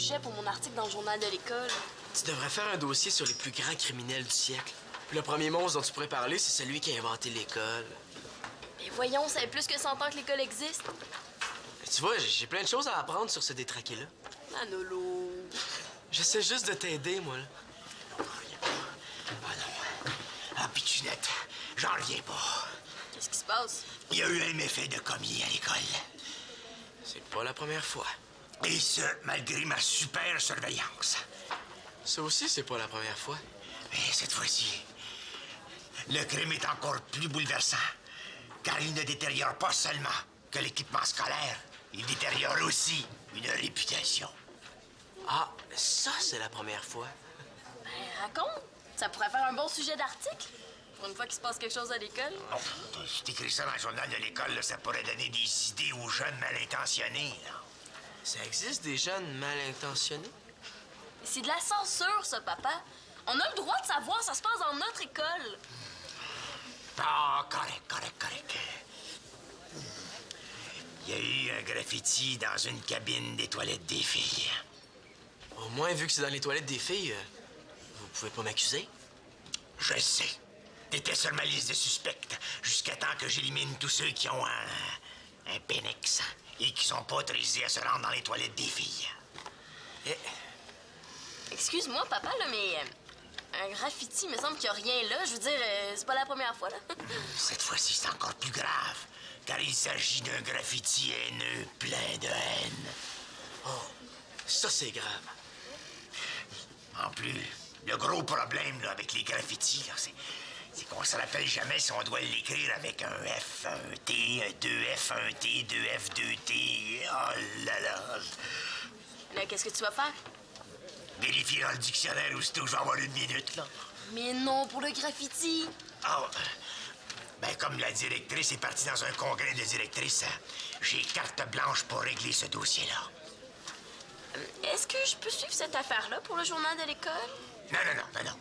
sujet pour mon article dans le journal de l'école. Tu devrais faire un dossier sur les plus grands criminels du siècle. Puis le premier monstre dont tu pourrais parler, c'est celui qui a inventé l'école. Mais voyons, ça fait plus que 100 ans que l'école existe. Tu vois, j'ai plein de choses à apprendre sur ce détraqué-là. Manolo. J'essaie juste de t'aider, moi, là. Ah non. Ah, Pitchounette, j'en reviens pas. Qu'est-ce qui se passe? Il y a eu un méfait de commis à l'école. C'est pas la première fois. Et ce, malgré ma super surveillance. Ça aussi, c'est pas la première fois. Mais cette fois-ci, le crime est encore plus bouleversant. Car il ne détériore pas seulement que l'équipement scolaire, il détériore aussi une réputation. Ah, ça, c'est la première fois. Ben, raconte. Ça pourrait faire un bon sujet d'article. Pour une fois qu'il se passe quelque chose à l'école. Oh, si t'écris ça dans le journal de l'école, là, ça pourrait donner des idées aux jeunes mal intentionnés. Là. Ça existe des jeunes mal intentionnés? C'est de la censure, ça, papa. On a le droit de savoir, ça se passe dans notre école. Ah, correct. Il y a eu un graffiti dans une cabine des toilettes des filles. Au moins, vu que c'est dans les toilettes des filles, vous pouvez pas m'accuser. Je sais. T'étais sur ma liste de suspects jusqu'à temps que j'élimine tous ceux qui ont un pénex et qui sont pas autorisés à se rendre dans les toilettes des filles. Eh, Excuse-moi, papa, là, mais un graffiti, il me semble qu'il n'y a rien là. Je veux dire, c'est pas la première fois, là. Cette fois-ci, c'est encore plus grave, car il s'agit d'un graffiti haineux plein de haine. oh, ça, c'est grave. En plus, le gros problème là, avec les graffitis, là, c'est qu'on se rappelle jamais si on doit l'écrire avec un F, un T, un 2F, un T, 2F, 2T. Oh là là. Là, qu'est-ce que tu vas faire? Vérifier dans le dictionnaire aussitôt que je vais avoir une minute, là. Mais non, pour le graffiti. Ah, ben comme la directrice est partie dans un congrès de directrices, j'ai carte blanche pour régler ce dossier-là. Est-ce que je peux suivre cette affaire-là pour le journal de l'école? Non.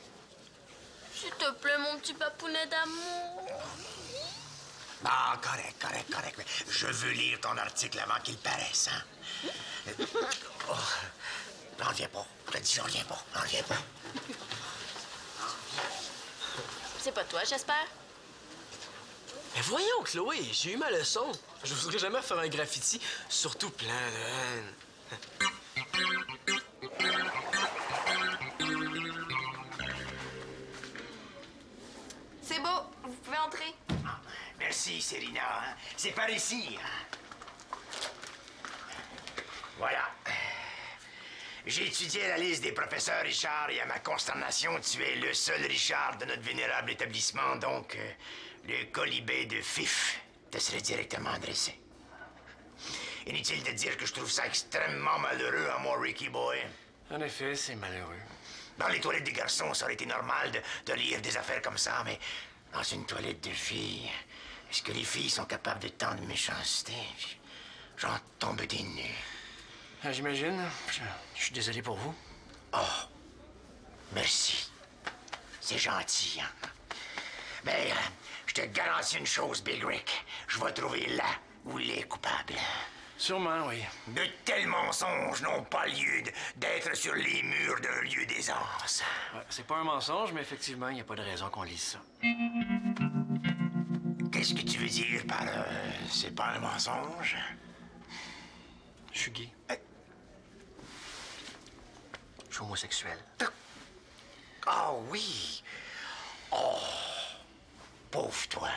S'il te plaît, mon petit papounet d'amour. Ah, correct. Mais je veux lire ton article avant qu'il paraisse, hein? Oh, j'en reviens pas. Je te dis, j'en reviens pas. C'est pas toi, j'espère? Mais voyons, Chloé, j'ai eu ma leçon. Je voudrais jamais faire un graffiti, surtout plein de haine. C'est beau, vous pouvez entrer. Ah, merci, Célina. Hein? C'est par ici. Hein? Voilà. J'ai étudié la liste des professeurs Richard et à ma consternation, tu es le seul Richard de notre vénérable établissement, donc le colibé de Fif te serait directement adressé. Inutile de dire que je trouve ça extrêmement malheureux à mon Ricky Boy. En effet, c'est malheureux. Dans les toilettes des garçons, ça aurait été normal de lire des affaires comme ça, mais dans une toilette de filles, est-ce que les filles sont capables de tant de méchanceté? J'en tombe des nues. J'imagine. Je suis désolé pour vous. Oh, merci. C'est gentil, hein? Mais je te garantis une chose, Big Rick. Je vais trouver là où il est coupable. Sûrement, oui. De tels mensonges n'ont pas lieu d'être sur les murs d'un lieu d'aisance. Ouais, c'est pas un mensonge, mais effectivement, il n'y a pas de raison qu'on lise ça. Qu'est-ce que tu veux dire par c'est pas un mensonge? Je suis gay. Je suis homosexuel. Ah oui! Oh! Pauvre toi!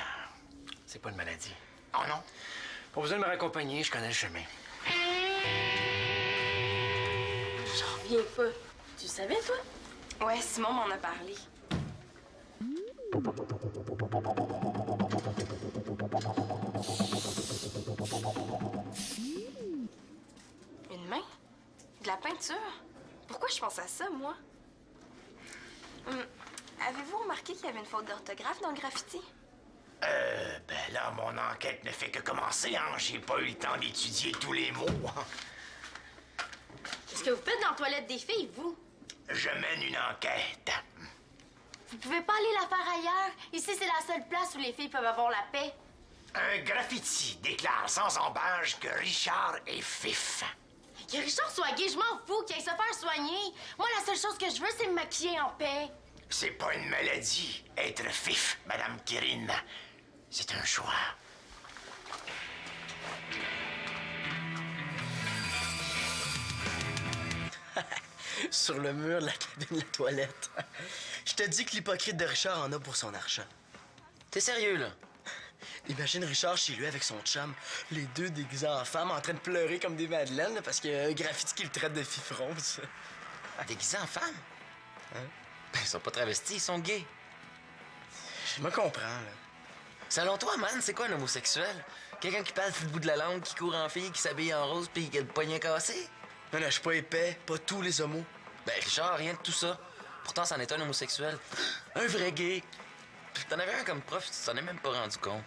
C'est pas une maladie. Oh non? Pas besoin de me raccompagner, je connais le chemin. J'en reviens pas. Tu savais, toi? Ouais, Simon m'en a parlé. Une main? De la peinture? Pourquoi je pense à ça, moi? Avez-vous remarqué qu'il y avait une faute d'orthographe dans le graffiti? Ben là, mon enquête ne fait que commencer, hein. J'ai pas eu le temps d'étudier tous les mots. Qu'est-ce que vous faites dans la toilette des filles, vous? Je mène une enquête. Vous pouvez pas aller la faire ailleurs. Ici, c'est la seule place où les filles peuvent avoir la paix. Un graffiti déclare sans embâche que Richard est fif. Que Richard soit gay, je m'en fous, qu'il aille se faire soigner. Moi, la seule chose que je veux, c'est me maquiller en paix. C'est pas une maladie, être fif, Madame Kirin. C'est un choix. Sur le mur de la cabine de la toilette. Je te dis que l'hypocrite de Richard en a pour son argent. T'es sérieux, là? Imagine Richard chez lui avec son chum, les deux déguisés en femme, en train de pleurer comme des madeleines là, parce qu'il y a un graffiti qui le traite de fifrose. Déguisé en femme? Hein? Ben, ils sont pas travestis, ils sont gays. Je me comprends, là. Selon toi, man, c'est quoi un homosexuel? Quelqu'un qui parle sur le bout de la langue, qui court en fille, qui s'habille en rose, puis qui a le poignet cassé? Non, non, je suis pas épais, pas tous les homos. Ben, Richard, rien de tout ça. Pourtant, c'en est un homosexuel. Un vrai gay. T'en avais un comme prof, tu t'en es même pas rendu compte.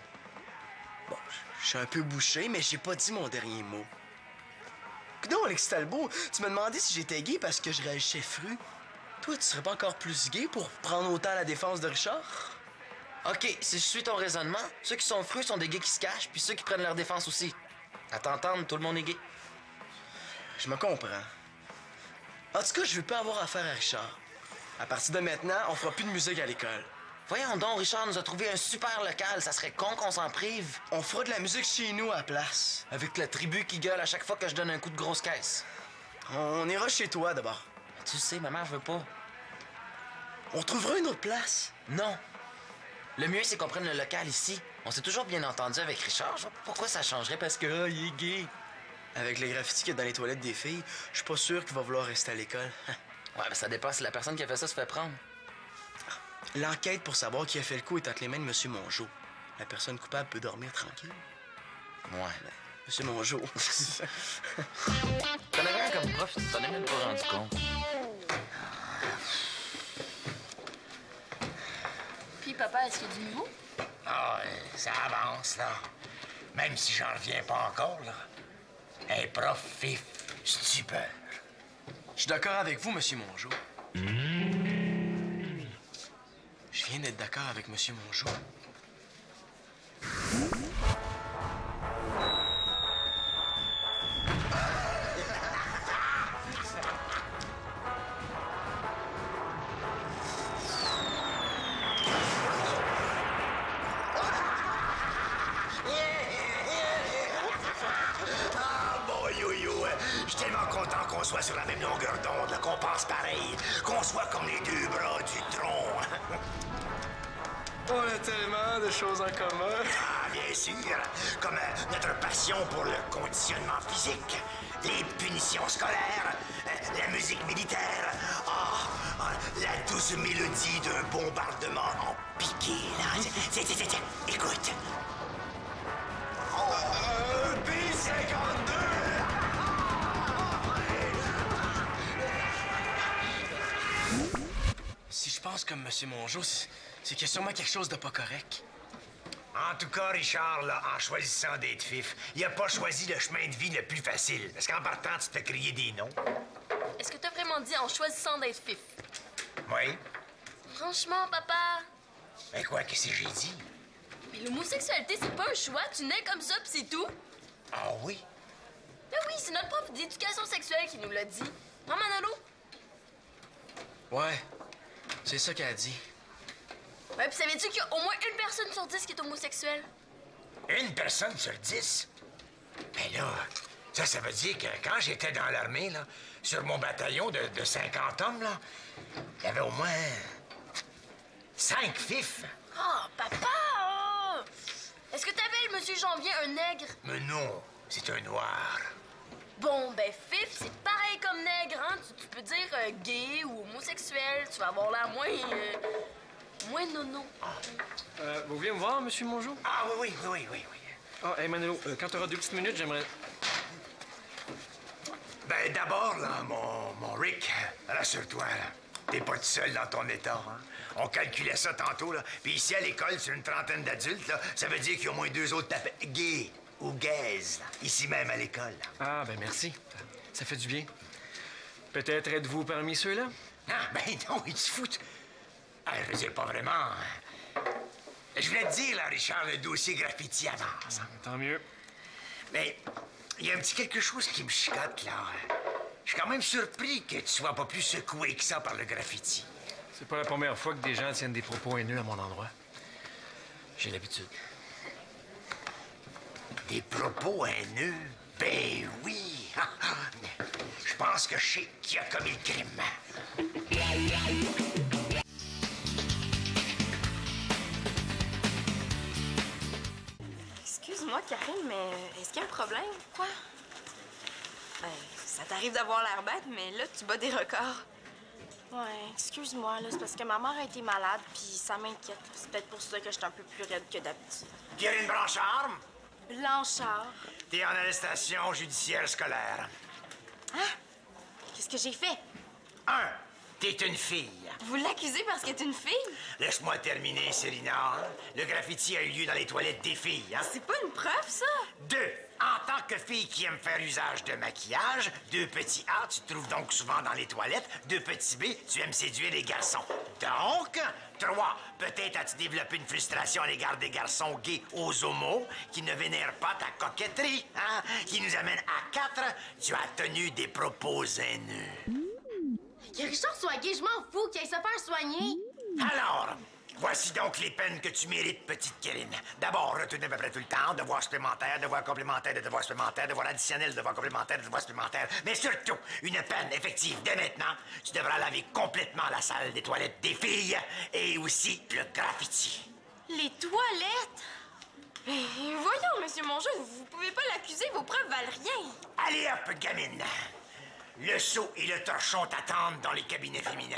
Bon, je suis un peu bouché, mais j'ai pas dit mon dernier mot. Non, Alexis Talbot, tu m'as demandé si j'étais gay parce que je réagissais fru. Toi, tu serais pas encore plus gay pour prendre autant la défense de Richard? OK, si je suis ton raisonnement, ceux qui sont frus sont des gays qui se cachent, puis ceux qui prennent leur défense aussi. À t'entendre, tout le monde est gay. Je me comprends. En tout cas, je veux pas avoir affaire à Richard. À partir de maintenant, on fera plus de musique à l'école. Voyons donc, Richard nous a trouvé un super local. Ça serait con qu'on s'en prive. On fera de la musique chez nous à la place. Avec la tribu qui gueule à chaque fois que je donne un coup de grosse caisse. On ira chez toi d'abord. Tu sais, ma mère veut pas. On trouvera une autre place. Non. Le mieux, c'est qu'on prenne le local ici. On s'est toujours bien entendu avec Richard. Je vois pas pourquoi ça changerait parce que il est gay. Avec les graffitis qu'il y a dans les toilettes des filles, je suis pas sûr qu'il va vouloir rester à l'école. Ouais, mais ça dépend si la personne qui a fait ça se fait prendre. L'enquête pour savoir qui a fait le coup est entre les mains de M. Mongeau. La personne coupable peut dormir tranquille. Ouais. M. Mongeau. T'en avais un comme prof, tu t'en es même pas rendu compte. Puis, papa, est-ce qu'il y a du nouveau? Ah, ça avance, là. Même si j'en reviens pas encore, là. Un prof fif, stupeur. Je suis d'accord avec vous, M. Mongeau. Je viens d'être d'accord avec M. Mongeau. Je suis tellement content qu'on soit sur la même longueur d'onde, là, qu'on pense pareil, qu'on soit comme les deux bras du tronc. On a tellement de choses en commun. Ah, bien sûr, comme notre passion pour le conditionnement physique, les punitions scolaires, la musique militaire, la douce mélodie d'un bombardement en piqué, là. Tiens, écoute. P-52! Si je pense comme M. Mongeau, c'est qu'il y a sûrement quelque chose de pas correct. En tout cas, Richard, là, en choisissant d'être fif, il a pas choisi le chemin de vie le plus facile. Parce qu'en partant, tu te fais crier des noms. Est-ce que t'as vraiment dit en choisissant d'être fif? Oui. Franchement, papa. Ben quoi, qu'est-ce que j'ai dit? Mais l'homosexualité, c'est pas un choix. Tu nais comme ça, pis c'est tout. Ah oui? Ben oui, c'est notre prof d'éducation sexuelle qui nous l'a dit. Non, Manolo? Ouais, c'est ça qu'elle a dit. Ouais, pis savais-tu qu'il y a au moins une personne sur 10 qui est homosexuelle? Une personne sur 10? Ben là, ça veut dire que quand j'étais dans l'armée, là, sur mon bataillon de 50 hommes, là, il y avait au moins 5 fifs. Oh, papa! Oh! Est-ce que t'appelles Monsieur Janvier un nègre? Mais non, c'est un noir. Bon, ben, fif, c'est pareil comme nègre, hein? Tu peux dire gay ou homosexuel. Tu vas avoir l'air moins nono. Vous voulez me voir, Monsieur Mongeau? Ah oui. Ah, hey Manolo, quand tu auras 2 petites minutes, j'aimerais... Ben d'abord, là, mon Rick, rassure-toi, là. T'es pas tout seul dans ton état, hein? On calculait ça tantôt, là. Puis ici, à l'école, sur une trentaine d'adultes, là, ça veut dire qu'il y a au moins 2 autres tapés gays ou gays, là, ici même à l'école, là. Ah, ben merci. Ça fait du bien. Peut-être êtes-vous parmi ceux-là? Ah, ben non, ils se foutent. Ah, je veux dire, pas vraiment. Hein. Je voulais te dire, là, Richard, le dossier graffiti avance. Hein. Tant mieux. Mais Il y a un petit quelque chose qui me chicote, là. Je suis quand même surpris que tu sois pas plus secoué que ça par le graffiti. C'est pas la première fois que des gens tiennent des propos haineux à mon endroit. J'ai l'habitude. Des propos haineux? Ben oui. Je pense que je sais qui a commis le crime. Excuse-moi, Karine, mais est-ce qu'il y a un problème? Quoi? Ben, ça t'arrive d'avoir l'air bête, mais là, tu bats des records. Ouais, excuse-moi, là, c'est parce que ma mère a été malade, puis ça m'inquiète. C'est peut-être pour ça que je suis un peu plus raide que d'habitude. Karine Blanchard, Blanchard. t'es en arrestation judiciaire scolaire. Qu'est-ce que j'ai fait? 1. T'es une fille. Vous l'accusez parce qu'elle est une fille? Laisse-moi terminer, Célina. Le graffiti a eu lieu dans les toilettes des filles, hein? C'est pas une preuve, ça? 2. En tant que fille qui aime faire usage de maquillage, 2 petits A, tu te trouves donc souvent dans les toilettes. 2 petits B, tu aimes séduire les garçons. Donc, 3. Peut-être as-tu développé une frustration à l'égard des garçons gays aux homos qui ne vénèrent pas ta coquetterie, hein? Qui nous amène à 4. Tu as tenu des propos haineux. Que Richard soit gay, je m'en fous, qu'il aille se faire soigner. Alors, voici donc les peines que tu mérites, petite Karine. D'abord, retenir à peu près tout le temps, devoir supplémentaire, devoir complémentaire, de devoir supplémentaire, devoir additionnel, devoir complémentaire, devoir supplémentaire. Mais surtout, une peine effective dès maintenant. Tu devras laver complètement la salle des toilettes des filles et aussi le graffiti. Les toilettes? Mais voyons, Monsieur Mongeau, vous pouvez pas l'accuser, vos preuves valent rien. Allez hop, gamine. Le seau et le torchon t'attendent dans les cabinets féminins.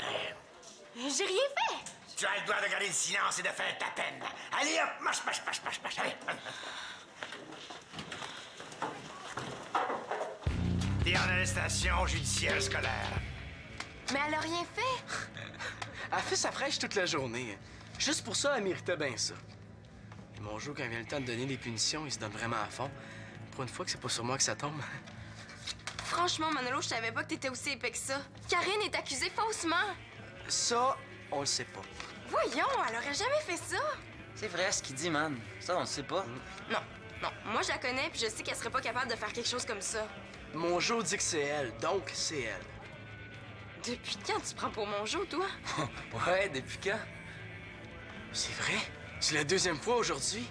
J'ai rien fait! Tu as le droit de garder le silence et de faire ta peine. Allez hop, marche, allez. T'es en arrestation judiciaire scolaire. Mais elle a rien fait. Elle fait sa fraîche toute la journée. Juste pour ça, elle méritait bien ça. Et mon jeu, quand il vient le temps de donner des punitions, il se donne vraiment à fond. Pour une fois que c'est pas sur moi que ça tombe. Franchement, Manolo, je savais pas que t'étais aussi épais que ça. Karine est accusée faussement. Ça, on le sait pas. Voyons, elle aurait jamais fait ça. C'est vrai ce qu'il dit, man. Ça, on le sait pas. Non, moi je la connais puis je sais qu'elle serait pas capable de faire quelque chose comme ça. Mon jeu dit que c'est elle, donc c'est elle. Depuis quand tu te prends pour Mongeau, toi? Ouais, depuis quand? C'est vrai? C'est la 2e fois aujourd'hui.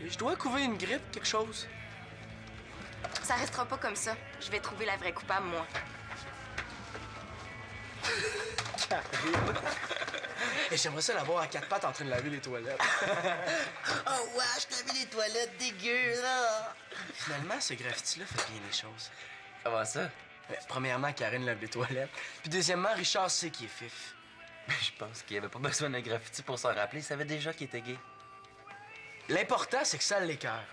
Je dois couver une grippe, quelque chose. Ça restera pas comme ça. Je vais trouver la vraie coupable, moi. Et j'aimerais ça la voir à 4 pattes en train de laver les toilettes. Oh, wesh, t'as vu les toilettes dégueu, là! Finalement, ce graffiti-là fait bien les choses. Comment ça? Premièrement, Karine lave les toilettes. Puis deuxièmement, Richard sait qu'il est fif. Je pense qu'il avait pas besoin d'un graffiti pour s'en rappeler. Il savait déjà qu'il était gay. L'important, c'est que ça l'écœure.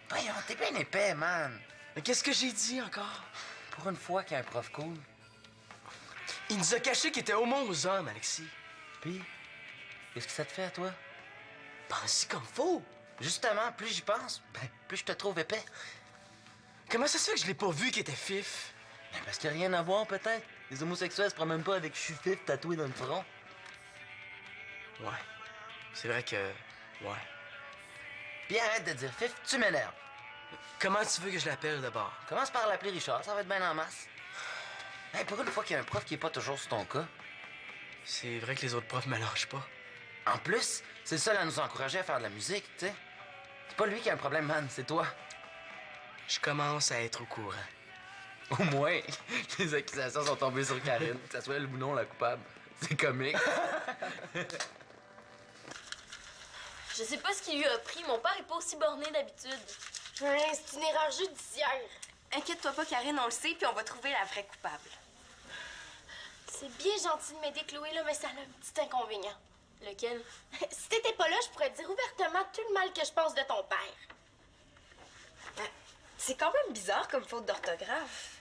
Voyons, t'es bien épais, man. Mais qu'est-ce que j'ai dit encore? Pour une fois qu'il y a un prof cool. Il nous a caché qu'il était homo aux hommes, Alexis. Puis, qu'est-ce que ça te fait à toi? Pense-y comme faux. Justement, plus j'y pense, plus je te trouve épais. Comment ça se fait que je l'ai pas vu qu'il était fif? Parce qu'il n'y a rien à voir, peut-être. Les homosexuels se promènent pas avec « je suis fif » tatoué dans le front. Ouais. C'est vrai que... Ouais. Puis arrête de dire fif, tu m'énerves. Comment tu veux que je l'appelle d'abord? Commence par l'appeler Richard, ça va être bien en masse. Hey, pour une fois qu'il y a un prof qui est pas toujours sur ton cas. C'est vrai que les autres profs me lâchent pas. En plus, c'est le seul à nous encourager à faire de la musique, tu sais. C'est pas lui qui a un problème, man, c'est toi. Je commence à être au courant. Au moins, les accusations sont tombées sur Karine, que ça soit elle ou non la coupable. C'est comique. Je sais pas ce qui lui a pris. Mon père est pas aussi borné d'habitude. Ouais, c'est une erreur judiciaire. Inquiète-toi pas, Karine, on le sait, puis on va trouver la vraie coupable. C'est bien gentil de m'aider, Chloé, là, mais ça a un petit inconvénient. Lequel? Si t'étais pas là, je pourrais te dire ouvertement tout le mal que je pense de ton père. C'est quand même bizarre comme faute d'orthographe.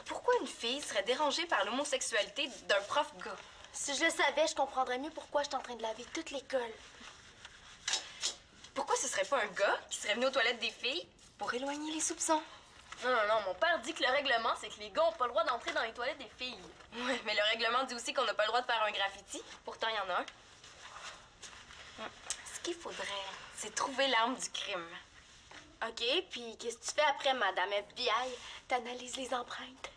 Pourquoi une fille serait dérangée par l'homosexualité d'un prof gars? Si je le savais, je comprendrais mieux pourquoi je suis en train de laver toute l'école. Pourquoi ce serait pas un gars qui serait venu aux toilettes des filles pour éloigner les soupçons? Non, non, non, mon père dit que le règlement, c'est que les gars ont pas le droit d'entrer dans les toilettes des filles. Ouais, mais le règlement dit aussi qu'on n'a pas le droit de faire un graffiti. Pourtant, il y en a un. Ce qu'il faudrait, c'est trouver l'arme du crime. OK, puis qu'est-ce que tu fais après, Madame FBI? T'analyses les empreintes.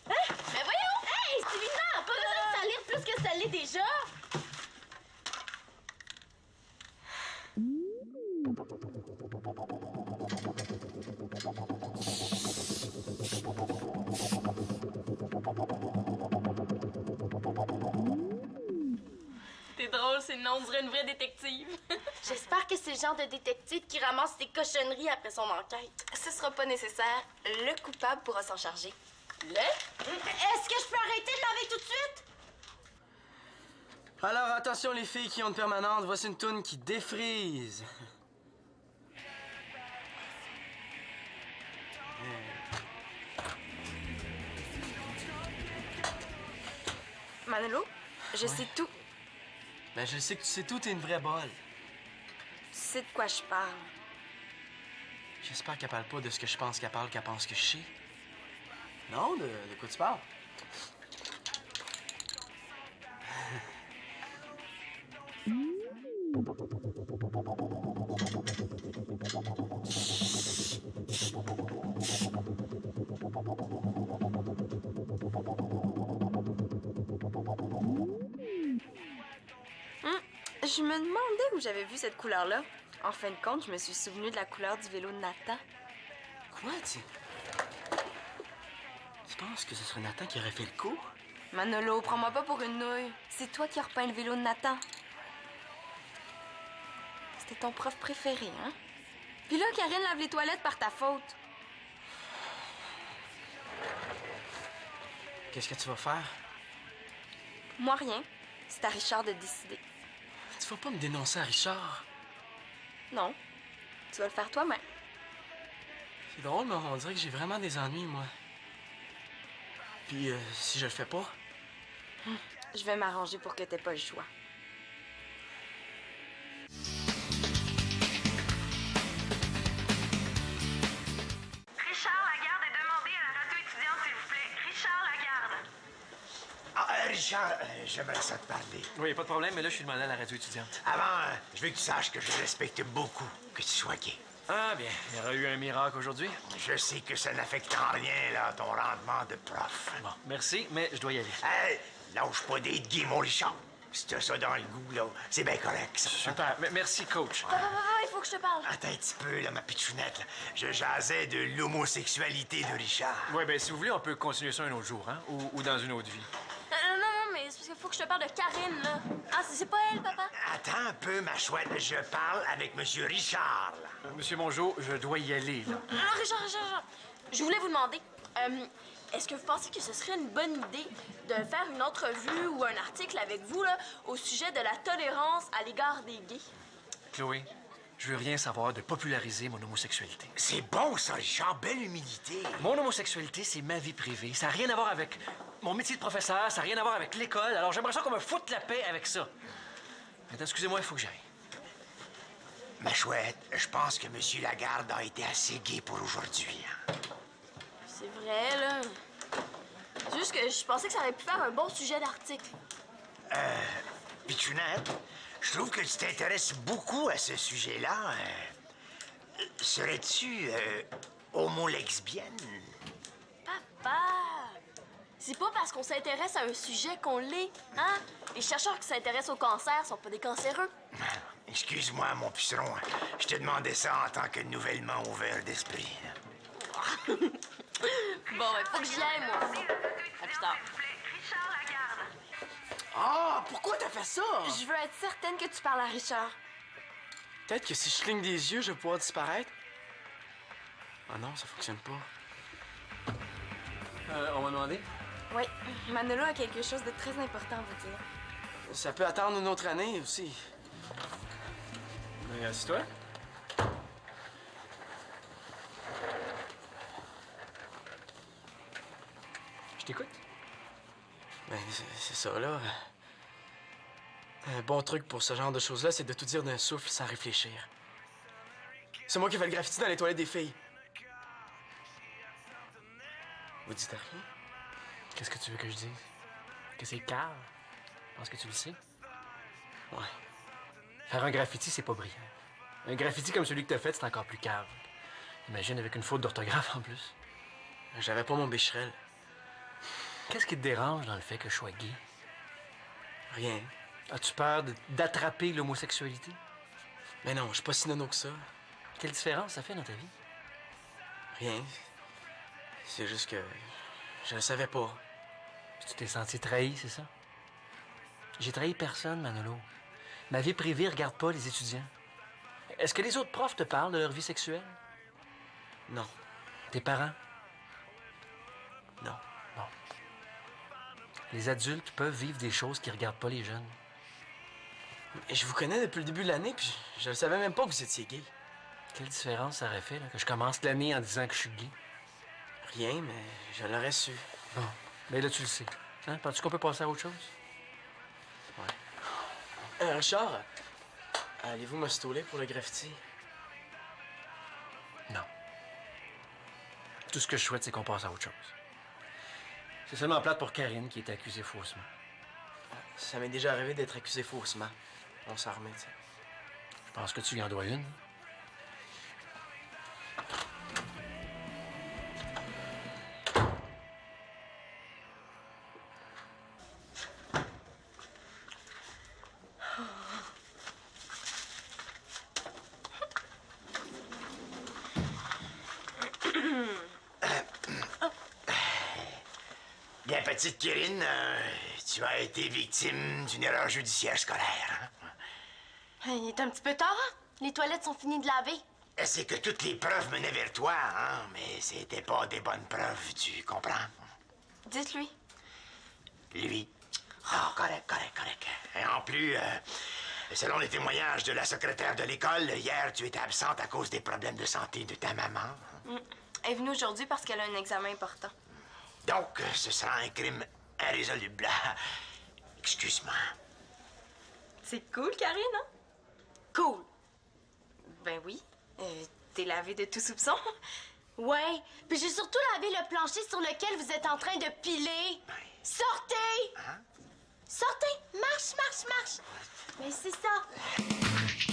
Mais voyons! Hey, c'est évident! Pas besoin de salir plus que ça l'est déjà! T'es drôle, c'est le nom, on dirait une vraie détective. J'espère que c'est le genre de détective qui ramasse ses cochonneries après son enquête. Ce sera pas nécessaire. Le coupable pourra s'en charger. Est-ce que je peux arrêter de laver tout de suite? Alors, attention les filles qui ont une permanente, voici une toune qui défrise. Manolo, je sais tout. Ben, je sais que tu sais tout, t'es une vraie bolle. Tu sais de quoi je parle. J'espère qu'elle parle pas de ce que je pense qu'elle parle, qu'elle pense que je sais. Non, de quoi tu parles? Je me demandais où j'avais vu cette couleur-là. En fin de compte, je me suis souvenu de la couleur du vélo de Nathan. Quoi, tu penses que ce serait Nathan qui aurait fait le coup? Manolo, prends-moi pas pour une nouille. C'est toi qui as repeint le vélo de Nathan. C'était ton prof préféré, hein? Puis là, Karine lave les toilettes par ta faute. Qu'est-ce que tu vas faire? Moi, rien. C'est à Richard de décider. Tu vas pas me dénoncer à Richard? Non. Tu vas le faire toi-même. C'est drôle, mais on dirait que j'ai vraiment des ennuis, moi. Puis, si je le fais pas? Je vais m'arranger pour que t'aies pas le choix. Richard Lagarde est demandé à la radio étudiante, s'il vous plaît. Richard Lagarde. Ah, Richard, j'aimerais ça te parler. Oui, pas de problème, mais là, je suis demandé à la radio étudiante. Avant, je veux que tu saches que je respecte beaucoup que tu sois gay. Ah, bien. Il y aura eu un miracle aujourd'hui. Je sais que ça n'affecte en rien, là, ton rendement de prof. Bon, merci, mais je dois y aller. Hey, lâche pas d'être gay, mon Richard. Si t'as ça dans le goût, là, c'est bien correct, ça. Super. Merci, coach. Il faut que je te parle. Attends un petit peu, là, ma pitchounette, là. Je jasais de l'homosexualité de Richard. Oui, bien, si vous voulez, on peut continuer ça un autre jour, hein? Ou dans une autre vie. Non, mais c'est parce qu'il faut que je te parle de Karine, là. Ah, c'est pas elle, papa? Attends un peu, ma chouette. Je parle avec Monsieur Richard, là. Monsieur Mongeau, je dois y aller, là. Non, Richard. Je voulais vous demander, est-ce que vous pensez que ce serait une bonne idée de faire une entrevue ou un article avec vous, là, au sujet de la tolérance à l'égard des gays? Chloé, je veux rien savoir de populariser mon homosexualité. C'est bon, ça, Richard. Belle humilité. Mon homosexualité, c'est ma vie privée. Ça n'a rien à voir avec mon métier de professeur, ça n'a rien à voir avec l'école. Alors j'aimerais ça qu'on me foute la paix avec ça. Maintenant, excusez-moi, il faut que j'aille. Ma chouette, je pense que Monsieur Lagarde a été assez gay pour aujourd'hui. Hein? C'est vrai, là. C'est juste que je pensais que ça aurait pu faire un bon sujet d'article. Pitchounette, je trouve que tu t'intéresses beaucoup à ce sujet-là. Serais-tu homo-lesbienne? Papa! C'est pas parce qu'on s'intéresse à un sujet qu'on l'est, hein? Les chercheurs qui s'intéressent au cancer sont pas des cancéreux. Excuse-moi, mon puceron. Je te demandais ça en tant que nouvellement ouvert d'esprit. Bon, ben, faut que j'y aille, moi. À plus tard. Richard Lagarde. Ah, pourquoi t'as fait ça? Je veux être certaine que tu parles à Richard. Peut-être que si je cligne des yeux, je vais pouvoir disparaître. Ah non, ça fonctionne pas. On m'a demandé? Oui, Manolo a quelque chose de très important à vous dire. Ça peut attendre une autre année aussi. Mais assis-toi. Je t'écoute. Ben, c'est ça, là. Un bon truc pour ce genre de choses-là, c'est de tout dire d'un souffle sans réfléchir. C'est moi qui ai fait le graffiti dans les toilettes des filles. Vous dites rien? Qu'est-ce que tu veux que je dise? Que c'est cave? Je pense que tu le sais. Ouais. Faire un graffiti, c'est pas brillant. Un graffiti comme celui que t'as fait, c'est encore plus cave. Imagine avec une faute d'orthographe en plus. J'avais pas mon bécherel. Qu'est-ce qui te dérange dans le fait que je sois gay? Rien. As-tu peur d'attraper l'homosexualité? Mais non, je suis pas si nono que ça. Quelle différence ça fait dans ta vie? Rien. C'est juste que je le savais pas. Tu t'es senti trahi, c'est ça? J'ai trahi personne, Manolo. Ma vie privée regarde pas les étudiants. Est-ce que les autres profs te parlent de leur vie sexuelle? Non. Tes parents? Non. Bon. Les adultes peuvent vivre des choses qui regardent pas les jeunes. Mais je vous connais depuis le début de l'année, puis je ne savais même pas que vous étiez gay. Quelle différence ça aurait fait là, que je commence l'année en disant que je suis gay? Rien, mais je l'aurais su. Bon. Mais là, tu le sais. Hein? Penses-tu qu'on peut passer à autre chose? Richard, allez-vous me stauler pour le graffiti? Non. Tout ce que je souhaite, c'est qu'on passe à autre chose. C'est seulement plate pour Karine qui est accusée faussement. Ça m'est déjà arrivé d'être accusé faussement. On s'en remet, tu sais. Je pense que tu lui en dois une. Bien, petite Kérine, tu as été victime d'une erreur judiciaire scolaire. Hein? Il est un petit peu tard, hein? Les toilettes sont finies de laver. C'est que toutes les preuves menaient vers toi, hein? Mais c'était pas des bonnes preuves, tu comprends? Dites-lui. Lui. Ah, correct. Et en plus, selon les témoignages de la secrétaire de l'école, hier, tu étais absente à cause des problèmes de santé de ta maman. Elle est venue aujourd'hui parce qu'elle a un examen important. Donc, ce sera un crime irrésoluble. Excuse-moi. C'est cool, Karine, hein? Cool. Ben oui. T'es lavé de tout soupçon. Ouais, puis j'ai surtout lavé le plancher sur lequel vous êtes en train de piler. Sortez! Hein? Sortez! Marche! Mais c'est ça!